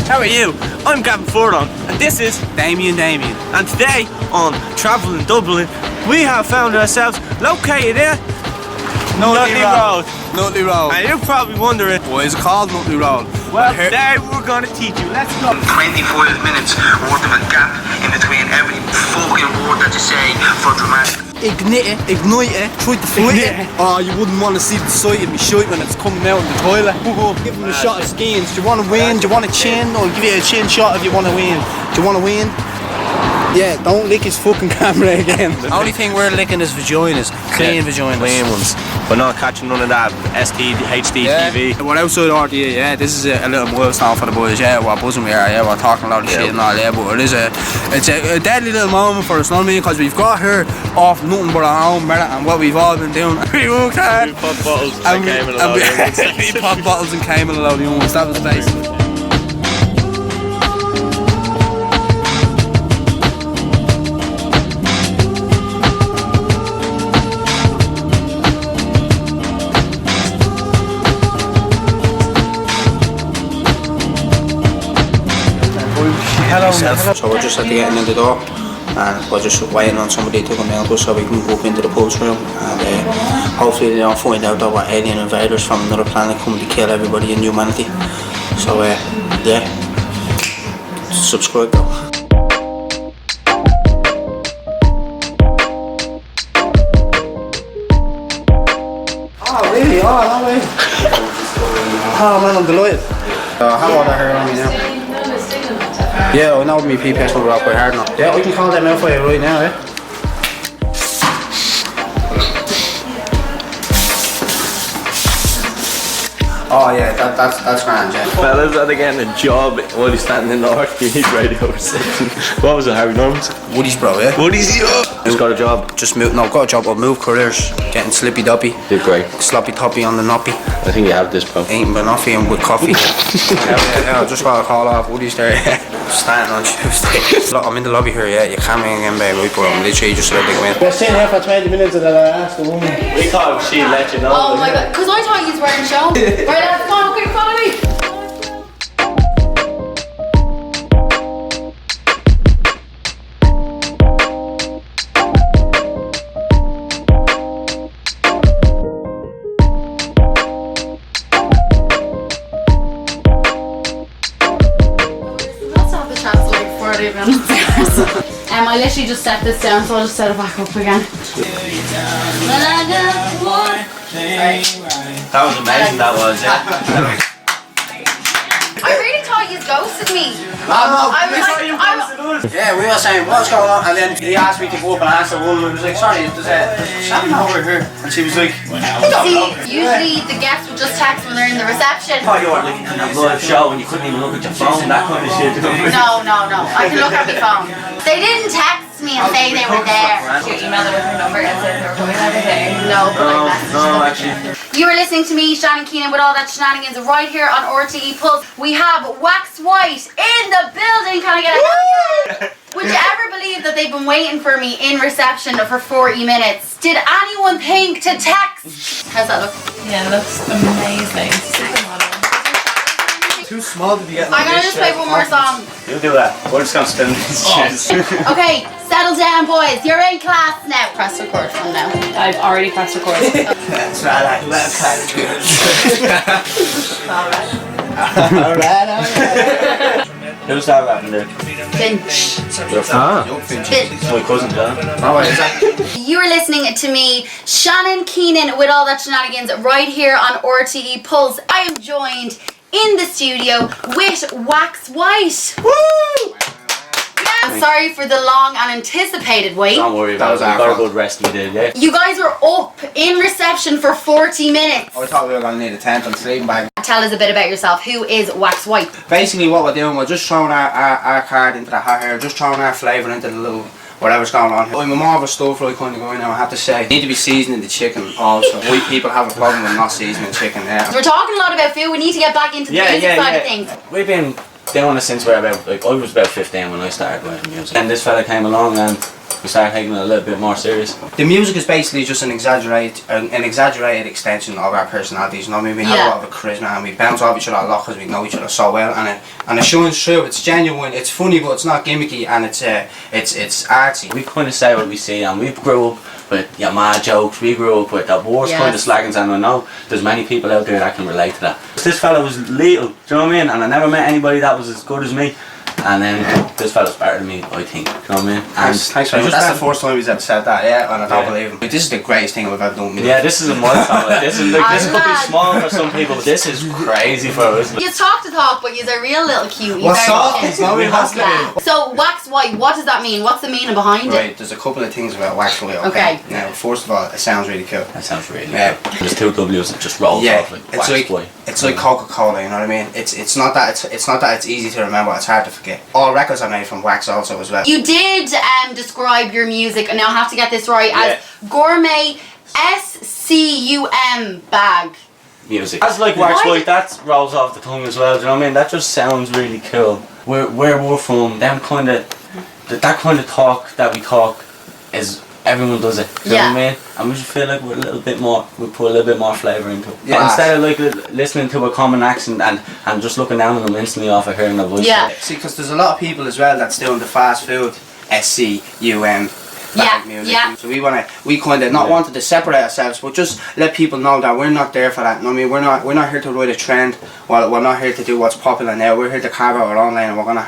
How are you? I'm Gavin Fordon, and this is Damien. And today on Travel in Dublin, we have found ourselves located in Nutley Road. Nutley Road. And you're probably wondering, why is it called Nutley Road? Well, today we're going to teach you. Let's go. 25 minutes worth of a gap in between every fucking word that you say for dramatic. Ignite it, try to fight it. Oh, you wouldn't want to see the sight of me shite when it's coming out in the toilet. Give him a shot of skins. Do you want to win? Do you want a chin? I'll give you a chin shot if you want to win. Do you want to win? Yeah, don't lick his fucking camera again. The only thing we're licking is vaginas. Clean vaginas. Clean ones. We're not catching none of that HD, TV. We're outside RTÉ, yeah. This is a little milestone for the boys, yeah. We're buzzing we are, yeah. We're talking a lot of shit and all, yeah. But it's a deadly little moment for us, know what I mean? Because we've got here off nothing but our own merit and what we've all been doing. We worked hard. We popped bottles and came in a load of young ones. We popped bottles and came in a load of young ones. That was basically. Hello. So we're just at the getting in the door and we're just waiting on somebody to come down to us so we can walk into the pulse room and hopefully they don't find out that we're alien invaders from another planet coming to kill everybody in humanity. So yeah, subscribe though. Oh really? Oh no way. Oh man, I'm delighted. How old are here on me now? Yeah, I know my PPS will rock quite hard now. Yeah, we can call them out for you right now, eh? Oh yeah, that's grand, yeah. Fellas that are getting a job while he's standing in the RTÉ radio reception. What was it, Harry Norman's? Woody's bro, yeah? Woody's, yeah. Who's got a job? Just got a job, I'll move careers. Getting slippy doppy. Did great. Sloppy toppy on the noppy. I think you have this, bro. Eating banoffee and with coffee. yeah, I just got a call off Woody's there, yeah. Starting on Tuesday. Look, I'm in the lobby here, yeah. You can't ring again, baby, but I'm literally just about to go in. We're sitting here for 20 minutes and then I asked the woman. We thought she'd let you know. Oh my god, because I thought you weren't shown. Right, let's go, quick, follow me. I literally just set this down, so I'll just set it back up again. That was amazing, that was, yeah. I really thought you ghosted me. Yeah, we were saying, what's going on? And then he asked me to go up and answer one, and I was like, sorry, there's Shannon over here. And she was like, see, usually the guests would just text when they're in the reception. Oh, you were like in a live show and you couldn't even look at your phone, that kind of shit. No, I can look at my phone. They didn't text me and say they were there. Did you email them with her number and say they were coming every day? No, but I messaged them. No, actually. You are listening to me, Shannon Keenan, with all that shenanigans right here on RTÉ Pulse. We have Wax White in the building. Can I get a hell yeah? Would you ever believe that they've been waiting for me in reception for 40 minutes? Did anyone think to text? How's that look? Yeah, it looks amazing. Super model. too small to be getting. I'm gonna just play one more song. You do that. We're just gonna spin these shoes. Okay, settle down, boys. You're in class now. Press record from now. I've already pressed record. That's right, like that kind of good. Alright. Who's that rapping there? Finch. Finch. My cousin John. Oh, is that? You are listening to me, Shannon Keenan, with all that shenanigans right here on RTÉ Pulse. I am joined in the studio with Wax White. Woo! Yeah, sorry for the long and anticipated wait. Don't worry about it. We got a good rest we did, yeah. You guys were up in reception for 40 minutes. I thought we were going to need a tent and sleeping bag. Tell us a bit about yourself. Who is Wax White? Basically what we're doing, we're just throwing our card into the hot air, just throwing our flavour into the little whatever's going on here. I'm more of a stir fry kind of guy now, I have to say. You need to be seasoning the chicken also. White people have a problem with not seasoning chicken, yeah. We're talking a lot about food, we need to get back into the music side of things. We've been doing it since we're about, like, I was about 15 when I started writing music. And this fella came along and we started taking it a little bit more serious. The music is basically just an exaggerated extension of our personalities. You know what I mean? We have a lot of a charisma and we bounce off each other a lot because we know each other so well, and it shines through. It's genuine, it's funny, but it's not gimmicky, and it's artsy. We kind of say what we see, and we grew up with your mad jokes. We grew up with the worst kind of slaggings, and I know there's many people out there that can relate to that. This fella was little, do you know what I mean? And I never met anybody that was as good as me. And then this fella's better than me, I think. Do you know what I mean? And thanks very much. That's the first time he's ever said that, and I don't believe him. This is the greatest thing we've ever done. Yeah, this is a milestone. This is like, this could be small for some people, but this is crazy for us. You talk the talk, but you're a real little cute. What's up? It's not really hustling. So wax white, what does that mean? What's the meaning behind it? Right, there's a couple of things about wax white. Okay. Now, first of all, it sounds really cool. That sounds really cool. There's two W's that just rolls off like wax white. It's like Coca-Cola, you know what I mean? It's not that it's easy to remember, it's hard to forget. All records are made from wax also as well. You did describe your music, and now I have to get this right, as gourmet SCUM bag. Music. That's like wax white, that rolls off the tongue as well, do you know what I mean? That just sounds really cool. Where we're from, that kind of talk that we talk is, everyone does it, do you know what I mean? And we just feel like we put a little bit more flavour into it. Yeah. Instead of like listening to a common accent and just looking down on them instantly off of hearing their voice. Yeah. See, because there's a lot of people as well that's doing the fast food SCUM. Music. Yeah. So we kind of not wanted to separate ourselves, but just let people know that we're not there for that. You know what I mean? We're not here to ride a trend. Well, we're not here to do what's popular now. We're here to carve out our own lane, and we're gonna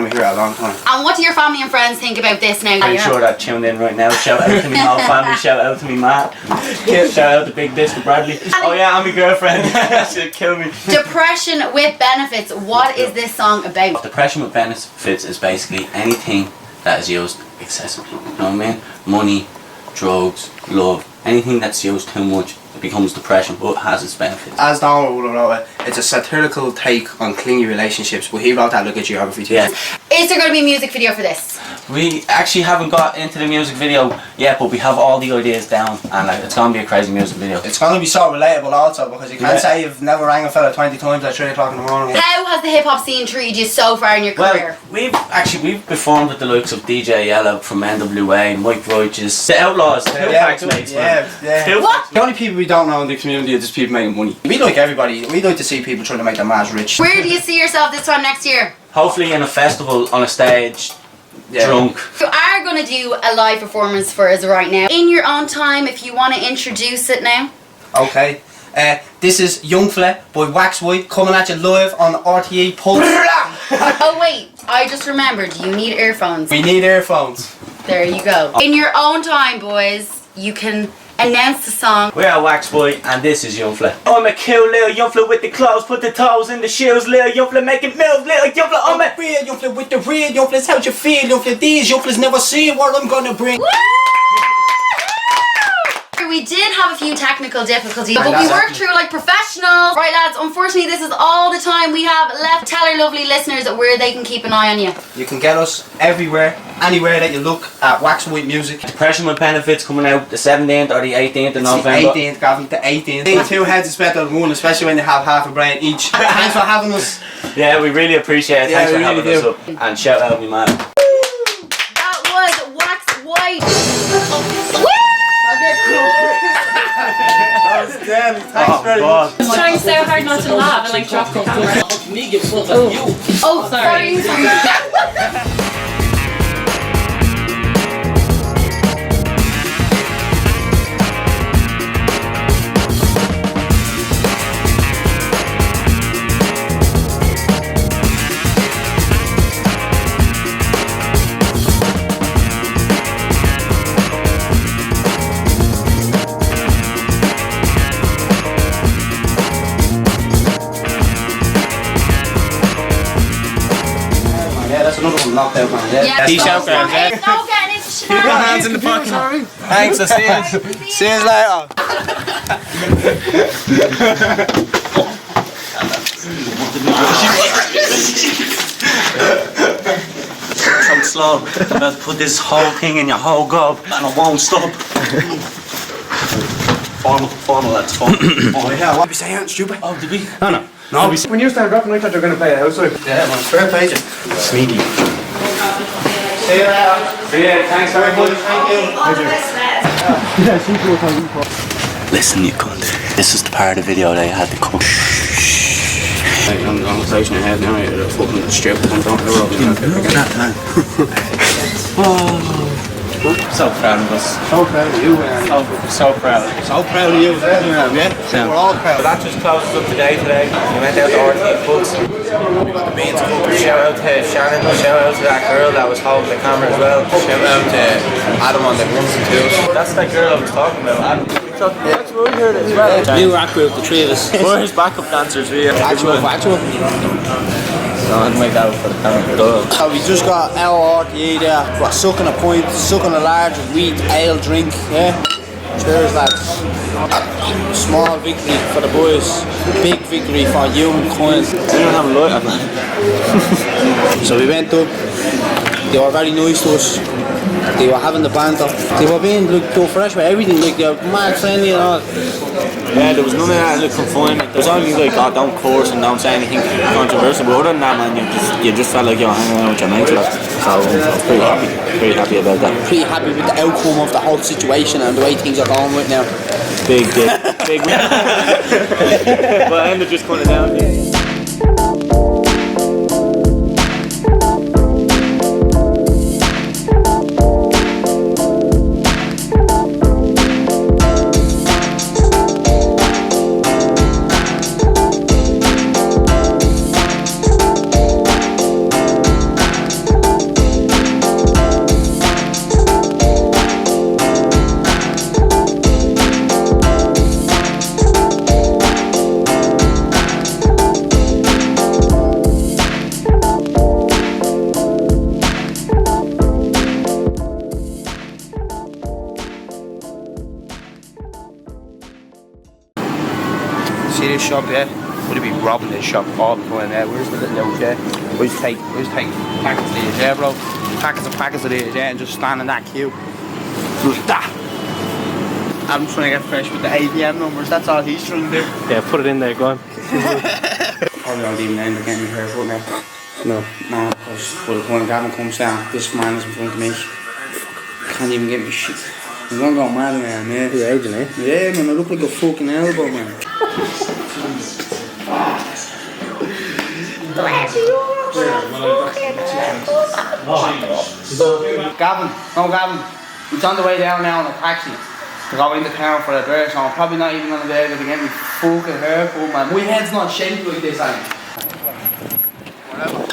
be here a long time. And what do your family and friends think about this now? I'm sure that tuned in right now. Shout out to me whole family. Shout out to me Matt. Shout out to Big Biscuit Bradley. Oh yeah, I'm my girlfriend. She'll kill me. Depression with benefits. What is this song about? Depression with benefits is basically anything that is used excessively. You know what I mean? Money, drugs, love, anything that's used too much, it becomes depression, but it has its benefits. As Donald would have wrote it, it's a satirical take on clingy relationships, but he wrote that like a geography too. Yeah. Is there going to be a music video for this? We actually haven't got into the music video yet, but we have all the ideas down, and like, it's going to be a crazy music video. It's going to be so relatable also, because you can't say you've never rang a fella 20 times at 3 o'clock in the morning. How has the hip hop scene treated you so far in your career? Well, we've performed with the likes of DJ Yellow from NWA, Mike Roaches, the Outlaws, outtakes mates, man. What? The only people we don't know in the community are just people making money. We like everybody. We like to see people trying to make their mass rich. Where do you see yourself this time next year? Hopefully in a festival, on a stage, drunk. You are going to do a live performance for us right now. In your own time, if you want to introduce it now. Okay. This is Young Fle by Wax White coming at you live on RTÉ Pulse. Oh wait, I just remembered, you need earphones. We need earphones. There you go. In your own time, boys, you can announce the song. We are Wax White and this is Young Fle. I'm a kill little Young Fle with the clothes, put the toes in the shoes, little Young Fle making moves, little Young Fle I'm a real Young Fle with the real Young Fle's how'd you feel Young Fle? These Young Fle's never seen what I'm gonna bring. Woo! We did have a few technical difficulties, but we worked through like professionals. Right lads, unfortunately this is all the time we have left. Tell our lovely listeners where they can keep an eye on you. You can get us everywhere, anywhere that you look at Wax White Music. Depression with Benefits coming out the 17th or the 18th of November. The 18th, Gavin, the 18th. 2 heads is better than 1, especially when you have half a brain each. Thanks for having us. Yeah, we really appreciate it. Thanks for having us up. And shout out me man. That was Wax White. Thanks very much. I'm trying so hard not to laugh and like drop the camera. Oh, sorry. Knocked out, man. Yeah, T-shirt fans, no getting into shenanigans. Put hands in the pocket. Thanks, I'll see you. See you later. I'm slow. I'm about to put this whole thing in your whole gob and I won't stop. Formal, that's fun. Oh yeah, what did we say out, stupid? Oh, did we? No. When you started rapping, I thought you were going to play a house. Yeah, man, fair page. Sneaky. See you later. Thanks very much. Thank you. Listen, you cunt. This is the part of the video that I had to cut. I'm closing your head now. You're a fucking stupid. Don't So proud of us. So proud of you, man. So proud. So proud of you, yeah? We're all proud. That just closes up the day today. We went out to RTÉ Pubs. The Beans Cup. Shout out to Shannon. Shout out to that girl that was holding the camera as well. Shout out to Adam on the ones and twos. That's that girl I was talking about, Adam. That's what we heard as well. New rock group, the three of us. We're his backup dancers, we are. Actual. No, I'd make that for the camera. So we just got our RTÉ there. We're sucking a pint, sucking a large wheat ale drink, yeah? Cheers, lads. Small victory for the boys. Big victory for humankind. I don't have a light, man. So we went up. They were very nice to us. They were having the banter. They were being like, they were fresh with everything, like they were mad friendly and all. Yeah, there was none of that like confinement. There was only like, oh, don't curse and don't say anything controversial. But other than that, man, you just felt like you're hanging out with your mates. So I was pretty happy about that. Pretty happy with the outcome of the whole situation and the way things are going right now. Big win. But I ended just kind of down. See this shop, yeah? We'd be robbing this shop all the time, yeah? Where's the little out, yeah? We just take packets of these, yeah, bro? Packets of these, yeah, and just stand in that queue. Like that. I'm trying to get fresh with the ATM numbers, that's all he's trying to do. Yeah, put it in there, go on. Probably don't even end up getting your haircut now. No, because by the time Gavin comes down, this man is in front of me. Can't even get me shit. I'm gonna go mad, man, yeah. You're aging, eh? Yeah, man, I look like a fucking elbow, man. Gavin, he's on the way down now in a taxi to go into town for a dress, so I'm probably not even gonna be able to get me fucking haircut, man. My head's not shaped like this, ain't it? Whatever.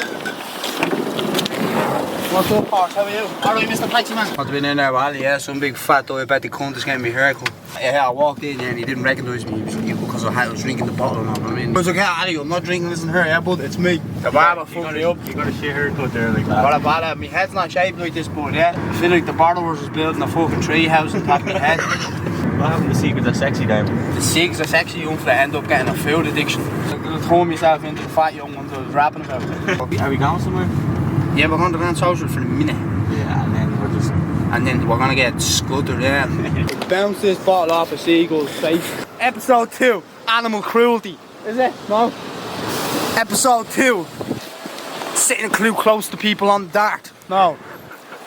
What's up, Posh? How are you? Alright, Mr. Taxi Man. I've been in there, well, yeah, some big fat guy about the cunt is getting me haircut. Yeah, I walked in there and he didn't recognise me because I was drinking the bottle and all, I mean. I was like, yeah, Ali, I'm not drinking this in her, yeah, but it's me. The barber fucked me up. You got a shit haircut there like that. What about it? My head's not shaped like this, but yeah. I feel like the borrowers was building a fucking tree house on top of my head. What happened to secrets are sexy, then? The cigs are sexy young fella end up getting a food addiction. You'll throw myself into the fat young ones I was rapping about. Are we going somewhere? Yeah, we're going to Grand Social for a minute. Yeah, and then we're gonna get scuttered, yeah. Bounce this bottle off a seagull's face. Episode 2, animal cruelty. Is it? No? Episode 2, sitting close to people on the dart. No.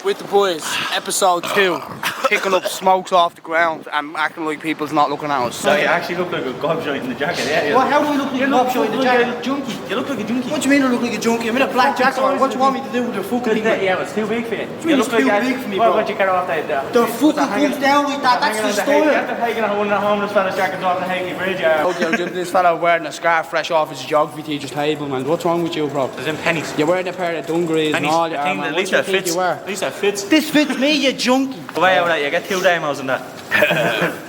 With the boys. Episode 2, picking up smokes off the ground and acting like people's not looking at us. So you actually look like a gobshite in the jacket, yeah? Well, how do I look like a gobshite in the jacket? Junkie. You look like a junkie. What do you mean I look like a junkie? I'm in a black jacket. What do you want me to do with the fucking thing? Yeah, it's too big for you. You look too big for me, bro. Why don't you get off that? The fucking comes down like that, that's the style. You have to take one of the homeless fella's jackets off the Hackney Bridge, yeah. Okay, this fella wearing a scarf fresh off his geography teacher's table, man. What's wrong with you, bro? There's in pennies. You're wearing a pair of dungarees and all that, man. At least that fits. At least that fits. This fits me, you junkie. Go away over that, you get 2 demos in that.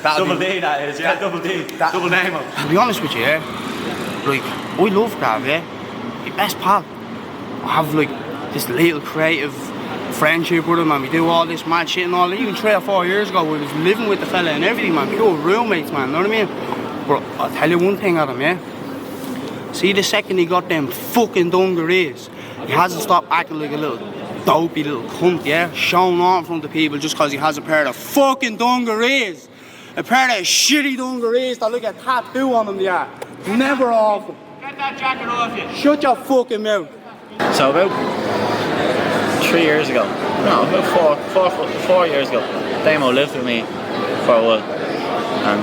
Double D that is, yeah, double D. Double demo. To be honest with you, yeah, like, I love Gav, yeah. My best pal. I have like this little creative friendship with him, man. We do all this mad shit and all that. Even 3 or 4 years ago, we was living with the fella and everything, man. Pure roommates, man, know what I mean? But I'll tell you one thing, Adam, yeah? See, the second he got them fucking dungarees, he hasn't stopped acting like a little dopey little cunt, yeah? Showing off in front of people just because he has a pair of fucking dungarees. A pair of shitty dungarees that look at tattoo on them, they are. Never off them. Get that jacket off you. Shut your fucking mouth. So about 3 years ago, No, about 4 years ago. Damo lived with me for a while, and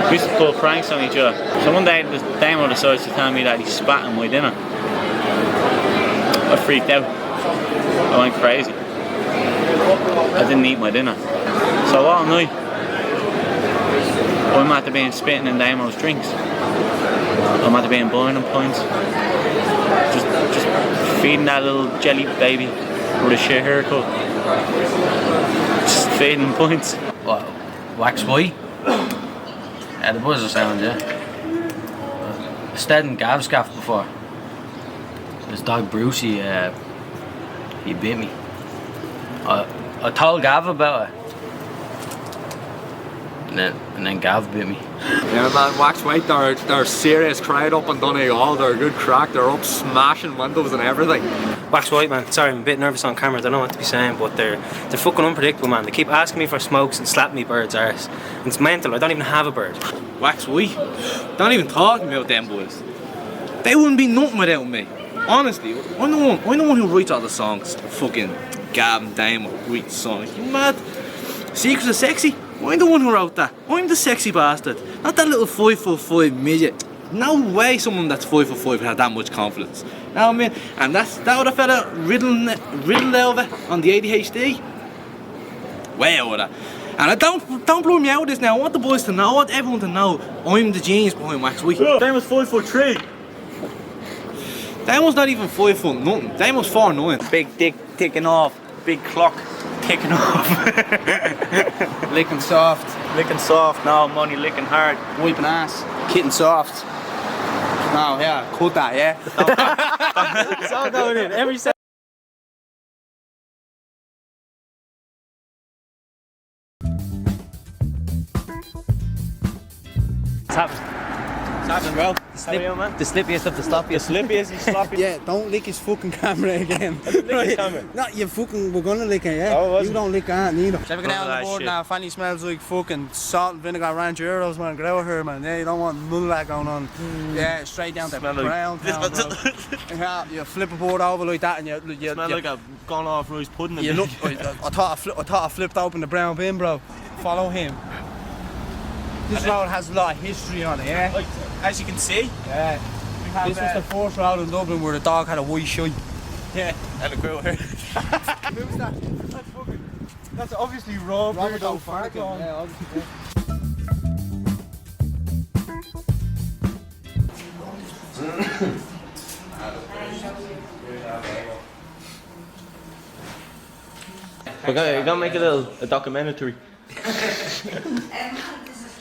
we used to pull pranks on each other. So one day, Damo decides to tell me that he spat on my dinner. I freaked out. I went crazy. I didn't eat my dinner. So all night, I'm at the being spitting in Damo's drinks. I'm at the being buying him pints. Just feeding that little jelly baby with a shit haircut. Just feeding him pints. What? Wax white? Yeah, the buzzer sound, yeah. I stayed in Gav's gaff before. His dog Brucey, he bit me. I told Gav about it. And then Gav bit me. Yeah man, Wax White, they're serious crowd up in Donegal, they're a good crack, they're up smashing windows and everything. Wax White, man, sorry, I'm a bit nervous on camera, I don't know what to be saying, but they're fucking unpredictable, man. They keep asking me for smokes and slapping me bird's arse. It's mental, I don't even have a bird. Wax White, don't even talk about them boys. They wouldn't be nothing without me. Honestly, I'm the one who writes all the songs. Fucking Gab and Damo write the songs. You mad? Secrets are sexy? I'm the one who wrote that. I'm the sexy bastard. Not that little 5'5" midget. No way someone that's 5'5" had that much confidence. You know what I mean? And that would have fella riddled over on the ADHD. Way over that. And I don't blow me out with this now. I want the boys to know, I want everyone to know I'm the genius behind Wax White. Damo's 5'3". Damo's not even 5 foot nothing. Damo's 4'9". Big dick ticking off. Big clock ticking off. Licking soft, Licking soft, no money licking hard. wiping ass, kitten soft. No, yeah, cut that, yeah. It's all going in, every second. What's happening? What's happening, bro? How are you, man? The slippiest of the sloppiest. Slippiest and sloppy. Yeah, don't lick his fucking camera again. Lick his camera? Not you fucking, we're gonna lick it, yeah? Oh, was you it? don't lick that neither. Shall we go down Oh, the board shit. now? Fanny smells like fucking salt and vinegar rancheros, man. Get out of here, man. Yeah, you don't want none of that going on. Yeah, straight down to Smell like- ground town, bro. Yeah, you flip a board over like that and you Smell like a gone off rice pudding. you look, I thought I flipped open the brown bin, bro. Follow him. This road has a lot of history on it, yeah? Like, as you can see. Yeah. This was the first road in Dublin where the dog had a white shite. Yeah, and a grill here. Who's that? That's obviously raw. Robert O'Farrell. Yeah, obviously. We're gonna make a documentary.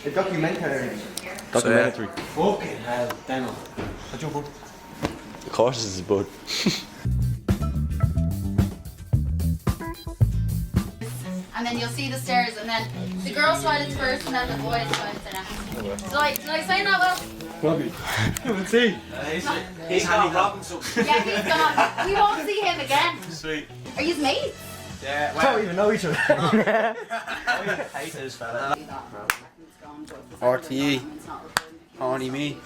A documentary. Documentary. Fucking hell, Daniel. What's your book? Of course, this is bud. And then you'll see the stairs, and then the girls' toilet's first, and then the boys' toilet's next. Did I say that well? Probably. Let's see. He's Handy Robinson. Yeah, he's gone. We won't see him again. Sweet. Are you mates? Yeah, well, Don't even know each other. I hate this fella. RTÉ. Horny me.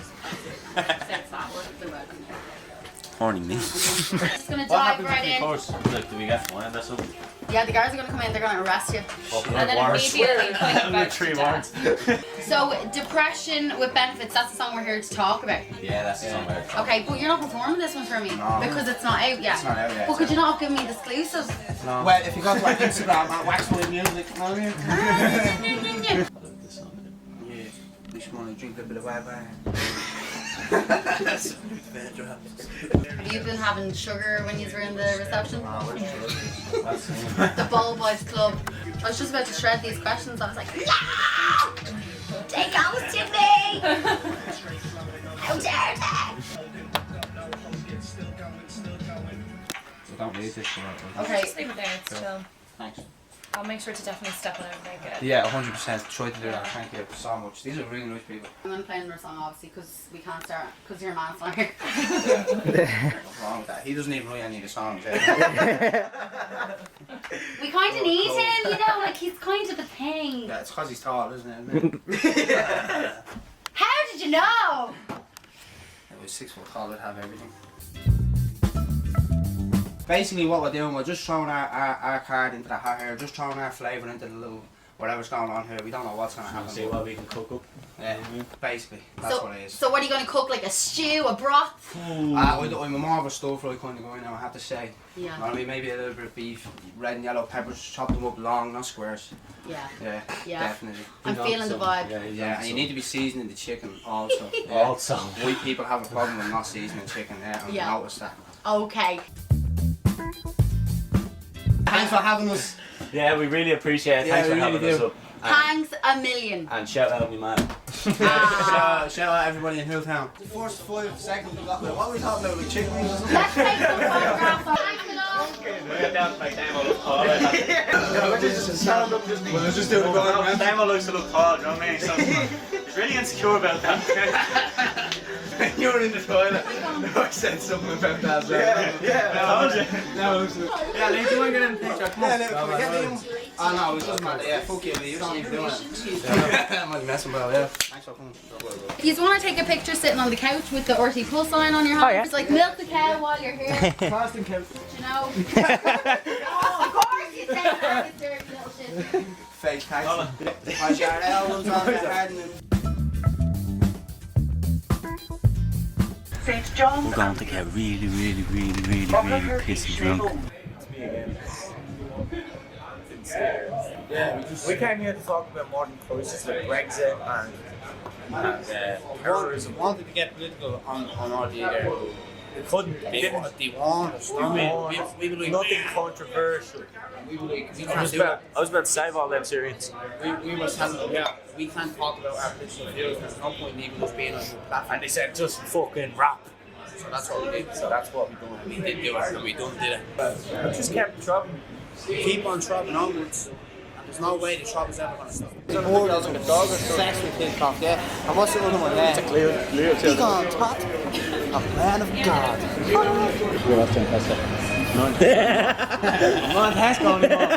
Horny me. Just gonna What dive happens right if you in. curse? Like, do we get fined or something? Yeah, the guards are gonna come in, they're gonna arrest you. And then immediately point back to death. So, depression with benefits, that's the song we're here to talk about. Yeah, that's the song. Okay, but you're not performing this one for me because it's not out yet. It's not out yet. Well, could you not have given me the exclusive? Well, if you go to our Instagram at Waxwood Music, you know what I mean? Yeah, we just want to drink a bit of wine. Have you been having sugar when you were in the reception? The Ball Boys Club. I was just about to shred these questions. I was like, no! Take goes to me! How dare they? Don't need this Okay. Just leave it there, it's chill. Thanks. I'll make sure to definitely step on it and make it. Yeah, 100%. Try to do that. Thank you so much. These are really nice people. I'm gonna play another song obviously because we can't start because you're a man singer. What's wrong with that? He doesn't even write any of the songs. Yeah, We kind of need him, you know, like he's kind of the thing. it's because he's tall, isn't it? How did you know? If he was 6 foot tall, I'd have everything. Basically what we're doing, we're just throwing our card into the hot air, just throwing our flavour into the little whatever's going on here. We don't know what's going to happen. See what we can cook up. Yeah, basically, that's what it is. So what are you going to cook, like a stew, a broth? I'm more of a stir-fry kind of guy now, I have to say. Yeah. I mean, maybe a little bit of beef, red and yellow peppers, chop them up long, not squares. Yeah. Yeah, definitely. I'm feeling the vibe. Yeah, and you need to be seasoning the chicken also. Also. White people have a problem with not seasoning chicken, I've noticed that. Okay. Thanks for having us. Yeah, we really appreciate it. Thanks for having us up. Thanks a million. And shout out me man. Shout out everybody in Hilltown. The first 5 seconds we got there, what were we talking about, like chicken wings or something? Let's take some photographs of thanks a lot. Well, let's just do it going around. Damo looks to look tall, do you know what I mean? So he's really insecure about that. You were in the toilet. I said something about that. Yeah, I told you. Yeah, Lee, do you want to get in the picture? Come on. Yeah, can we get Liam? Oh no, it doesn't matter. Yeah, fuck you, Lee. You don't need to do it. I'm not messing about it. Thanks for coming. If you want to take a picture sitting on the couch with the RTÉ Plus sign on your hand, it's like milk the cow while you're here. Fasting couch. You know? Oh, of course you say that, you dirty little shit. Fake taxi. I shout elbows on the head and We're going to get really pissy drunk. Yeah, we came here to talk about modern crises like Brexit and terrorism. wanted to get political on RTÉ there. We couldn't. They what they want. We believe Nothing controversial. we I was about to save all them Syrians. we were telling them, yeah, we can't talk about our political views. There's no point in even just being on the platform. And they said just fucking rap. So that's what we did. So that's what we done. We did do it, and we done did it. We just kept traveling. Keep on traveling onwards. And there's no way the trouble is ever going to stop. The world is like a dog or Sex with TikTok, yeah. And what's the other one there? clear He gone top, a man of God. You're off to impress that. I'm not in Tesco anymore.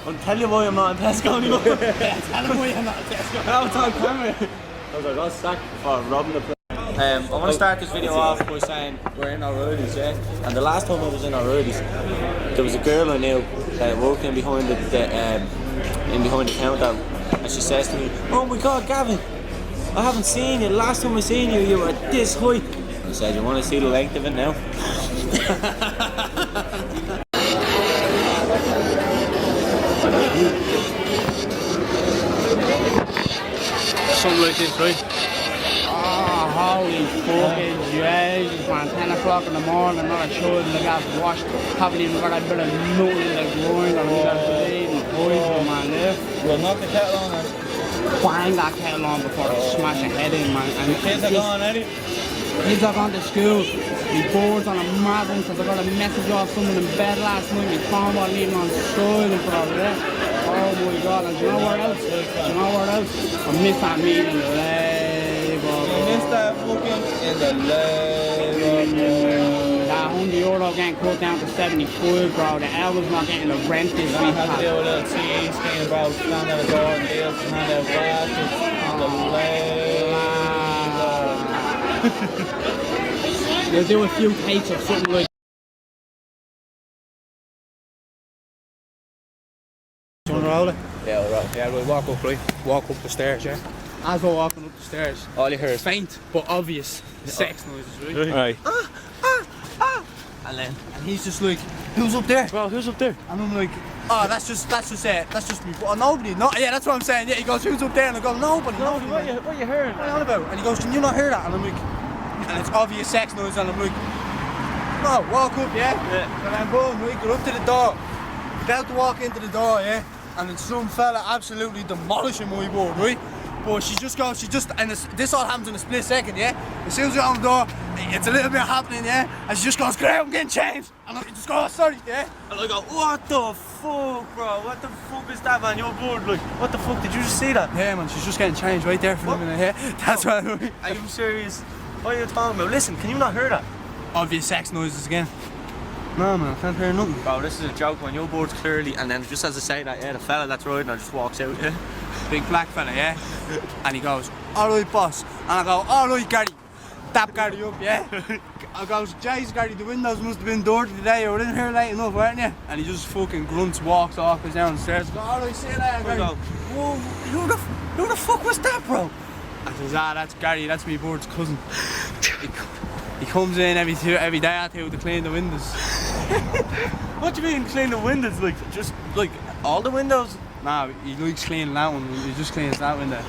I'll tell you why I'm not in Tesco anymore. Tell him why I'm not in Tesco. I was on camera. I was like, I was sacked for robbing the place. I want to start this video off by saying we're in our roadies, yeah? And the last time I was in our roadies, there was a girl I knew working behind the counter, and she says to me, "Oh my God, Gavin, I haven't seen you. Last time I seen you, you were at this height." I said, "You want to see the length of it now?" Something like this, right? Holy fucking Jesus, man. 10 o'clock in the morning, not a child in the gas washed. Haven't even got a bit of nut in the groin or even poison, man. We'll knock the kettle on us. Bang that kettle on before I smash a head in, man. And The kids are gone, Eddie. kids are gone to school. My board's on a mad one because I got a message off someone in bed last night. My phone wasn't even on silent for all of that. Oh my God, and do you know where else? I missed that meeting in the Labour. Missed that fucking in the Labour. That €100 getting cut down to 75, bro. The Elvis not getting the rent this week. I had to deal with a little cheese thing about stand at the door and deals and hand out glasses in the Labour. They'll do a few takes of something like. Yeah, alright. Yeah, we'll walk up, right? Walk up the stairs, yeah? As we're walking up the stairs, All you hear is faint but obvious sex noises, right? right. And then And he's just like, who's up there? Well, who's up there? And I'm like, oh, that's just me. Oh, nobody. No, yeah, that's what I'm saying. Yeah, he goes, who's up there? And I go, nobody. What are you hearing? What are you on about? And he goes, can you not hear that? And I'm like, and it's obvious sex noise. And I'm like, no, walk up, yeah? And then boom, we go up to the door. About to walk into the door, yeah? And then some fella absolutely demolishing my board, right? But she just, and this all happens in a split second, yeah? As soon as you're on the door, it's a little bit happening, yeah? And she just goes, great, I'm getting changed. And I just go, oh, sorry, yeah? And I go, what the fuck, bro? What the fuck is that, man? You're bored, like, what the fuck? Did you just see that? Yeah, man, she's just getting changed right there for a minute, yeah? That's what I mean. Are you serious? What are you talking about? Listen, can you not hear that? Obvious sex noises again. No, man, I can't hear nothing. Bro, this is a joke, man. Your board's clearly, and then just as I say that, yeah, the fella that's riding her just walks out, yeah? Big black fella, yeah? And he goes, alright, boss. And I go, alright, Gary. dap Gary up, yeah. I goes, Jay's Gary, the windows must have been dirty today, you were in here late enough, weren't you? And he just fucking grunts, walks off, goes down the stairs, goes, alright, see you later, Gary. Whoa, who the fuck was that, bro? I says, that's Gary, that's me board's cousin. He comes in every day or two to clean the windows. What do you mean clean the windows? Like, just, like, all the windows? Nah, he likes cleaning that one, he just cleans that window.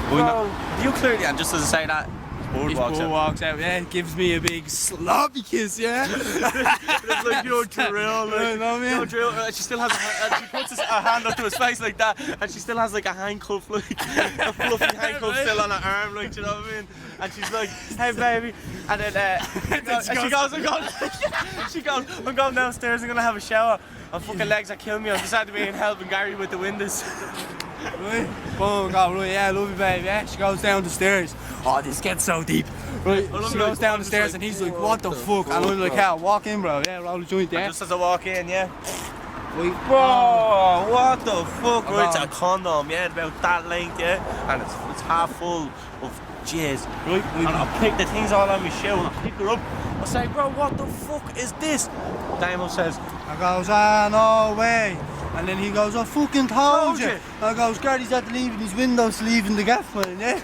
Bro, you clearly, and just as I say that, his board walks out, yeah, gives me a big sloppy kiss, yeah. It's like your drill, like, you know what I mean? your drill. She still has, she puts her hand up to his face like that, and she still has like a handcuff, like a fluffy handcuff still on her arm, like, do you know what I mean? And she's like, hey baby, and then she goes, I'm going downstairs, I'm gonna have a shower. My fucking legs are killing me. I'm just had to be in helping Gary with the windows. Right, boom, go, right, yeah, love you babe, yeah. She goes down the stairs. Oh, this gets so deep. Right, she goes down the stairs and he's like, what the fuck? And I'm like, yeah, walk in, bro, yeah, roll the joint, yeah. And just as I walk in, yeah. Right, bro, what the fuck? Right, it's a condom, yeah, about that length, yeah. And it's half full of jizz, right? And I pick the things all on my shoe and I pick her up. I say, bro, what the fuck is this? Damo says, I goes, no way. And then he goes, I fucking told you. I goes, Gary's had to leave his windows, leaving the gaff, man, yeah.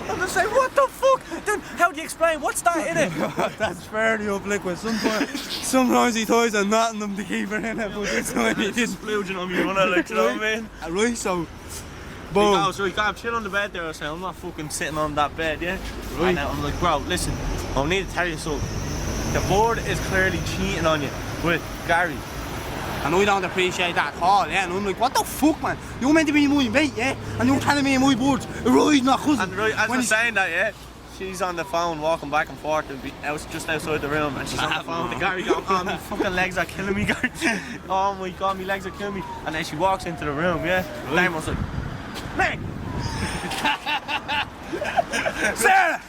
I'm just saying, what the fuck? Then how do you explain? What's that in it? That's fairly up liquid. Sometimes he toys on knotting them to keep it in it, but this time he didn't. Splooging on me, you know, like, you know what I mean? Right, so, boom. He goes, right, I'm chilling on the bed there, I say, I'm not fucking sitting on that bed, yeah? Right. And I'm like, bro, listen, I need to tell you something. The board is clearly cheating on you with Gary. And I don't appreciate that at all, yeah? And I'm like, what the fuck, man? You're meant to be my mate, yeah? And you're telling me my board's right, not cousin. And right, as we're saying that, yeah, she's on the phone walking back and forth and just outside the room, and she's on the phone with Gary going, oh, my fucking legs are killing me, Gary. Oh my god, my legs are killing me. And then she walks into the room, yeah? Right. Damon's like, Meg! Sarah!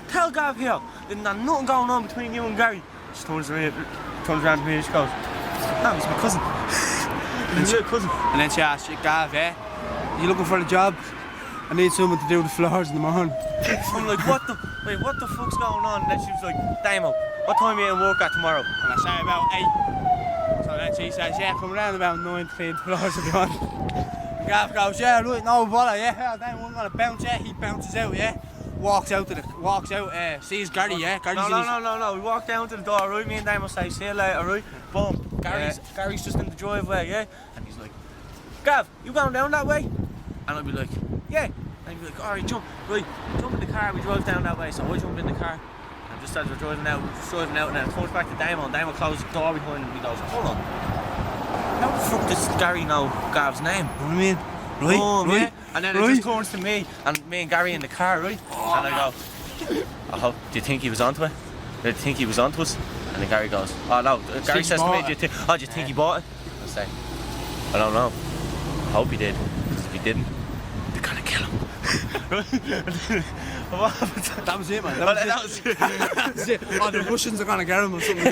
Tell Gav here, there's nothing going on between you and Gary. She turns around to me and she goes, that was my cousin. And then she asks, Gav, yeah? You looking for a job? I need someone to do the floors in the morning. I'm like, what the fuck's going on? And then she was like, Damo, what time are you in work at tomorrow? And I say about 8. So then she says, yeah, come around about 9 to clean the floors if you want. And Gav goes, yeah, right, no bother, yeah. Then we're gonna bounce, yeah. He bounces out, yeah. Walks out, sees Gary, yeah. No. We walk down to the door, right? Me and Damo say, see you later, right? Boom. Gary's just in the driveway, yeah? And he's like, Gav, you going down that way? And I'll be like, yeah. And he'd be like, alright, jump in the car, we drove down that way, so I jump in the car. And just as we're driving out, and then it comes back to Damo, and Damo closes the door behind him, and he goes, hold on. How the fuck does Gary know Gav's name? What do you mean? Right, yeah. And then it just turns to me and and Gary in the car, right? And I go, do you think he was onto it? Do you think he was onto us? And then Gary goes, oh no. Gary says to me, do you think he bought it? I say, I don't know. I hope he did. Because if he didn't, they're gonna kill him. That was it, man. That was it. Oh, the Russians are gonna get him or something.